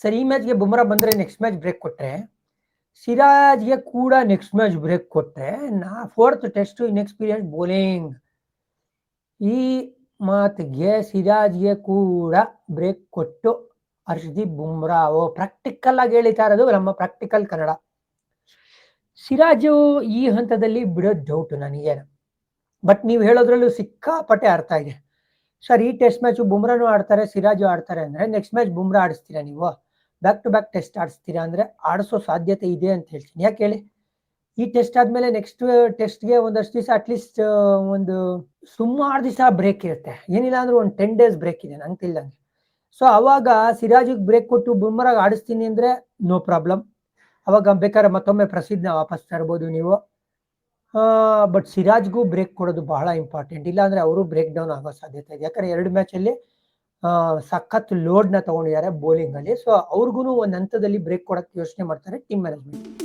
Sir ಈ ಮ್ಯಾಚ್ಗೆ ಬುಮ್ರಾ ಬಂದ್ರೆ next match break ಕೊಟ್ರೆ, ಸಿರಾಜ್ಗೆ ಕೂಡ ನೆಕ್ಸ್ಟ್ ಮ್ಯಾಚ್ ಬ್ರೇಕ್ ಕೊಟ್ರೆ, ಫೋರ್ತ್ ಟೆಸ್ಟ್ ಇನ್ಎಕ್ಸ್ಪೀರಿಯನ್ಸ್ ಬೌಲಿಂಗ್. ಈ ಮಾತಿಗೆ ಸಿರಾಜ್ಗೆ ಕೂಡ ಬ್ರೇಕ್ ಕೊಟ್ಟು ಹರ್ಷದೀಪ್ ಬುಮ್ರಾ ಪ್ರಾಕ್ಟಿಕಲ್ ಆಗಿ ಹೇಳಿತಾ ಇರೋದು ನಮ್ಮ ಪ್ರಾಕ್ಟಿಕಲ್ ಕನ್ನಡ. ಸಿರಾಜು ಈ ಹಂತದಲ್ಲಿ ಬಿಡೋದು ಡೌಟ್ ನನಗೆ. ಬಟ್ ನೀವು ಹೇಳೋದ್ರಲ್ಲೂ ಸಿಕ್ಕಾಪಟ್ಟೆ ಅರ್ಥ ಇದೆ. ಸರ್ ಈ ಟೆಸ್ಟ್ ಮ್ಯಾಚ್ ಬುಮ್ರಾನು ಆಡ್ತಾರೆ, ಸಿರಾಜು ಆಡ್ತಾರೆ ಅಂದ್ರೆ ನೆಕ್ಸ್ಟ್ ಮ್ಯಾಚ್ ಬುಮ್ರಾ ಆಡಿಸ್ತೀರಾ ನೀವು? ಬ್ಯಾಕ್ ಟು ಬ್ಯಾಕ್ ಟೆಸ್ಟ್ ಆಡಿಸ್ತೀರಾ ಅಂದ್ರೆ ಆಡಿಸೋ ಸಾಧ್ಯತೆ ಇದೆ ಅಂತ ಹೇಳ್ತೀನಿ. ಯಾಕೆ ಹೇಳಿ, ಈ ಟೆಸ್ಟ್ ಆದ್ಮೇಲೆ ನೆಕ್ಸ್ಟ್ ಟೆಸ್ಟ್ಗೆ ಒಂದಷ್ಟು ದಿವಸ ಅಟ್ಲೀಸ್ಟ್ ಒಂದು ಸುಮಾರು ದಿವಸ ಬ್ರೇಕ್ ಇರುತ್ತೆ. ಏನಿಲ್ಲ ಅಂದ್ರೆ ಒಂದು 10 days ಬ್ರೇಕ್ ಇದೆ ನಂಗೆ ತಿಳಿದಂಗೆ. ಸೊ ಅವಾಗ ಸಿರಾಜಿಗೆ ಬ್ರೇಕ್ ಕೊಟ್ಟು ಬುಮ್ರಾಗ್ ಆಡಿಸ್ತೀನಿ ಅಂದ್ರೆ ನೋ ಪ್ರಾಬ್ಲಮ್. ಅವಾಗ ಬೇಕಾದ್ರೆ ಮತ್ತೊಮ್ಮೆ ಪ್ರಸಿದ್ಧ ವಾಪಸ್ ತರ್ಬೋದು ನೀವು. ಬಟ್ ಸಿರಾಜ್ಗೂ ಬ್ರೇಕ್ ಕೊಡೋದು ಬಹಳ ಇಂಪಾರ್ಟೆಂಟ್. ಇಲ್ಲಾಂದ್ರೆ ಅವರು ಬ್ರೇಕ್ ಡೌನ್ ಆಗೋ ಸಾಧ್ಯತೆ ಇದೆ. ಯಾಕಂದ್ರೆ 2 ಮ್ಯಾಚಲ್ಲಿ ಸಖತ್ ಲೋಡ್ನ ತಗೊಂಡಿದ್ದಾರೆ ಬೌಲಿಂಗ್ ಅಲ್ಲಿ. ಸೊ ಅವ್ರಿಗೂ ಒಂದು ಹಂತದಲ್ಲಿ ಬ್ರೇಕ್ ಕೊಡಕ್ಕೆ ಯೋಚನೆ ಮಾಡ್ತಾರೆ ಟೀಮ್ ಮ್ಯಾನೇಜ್ಮೆಂಟ್.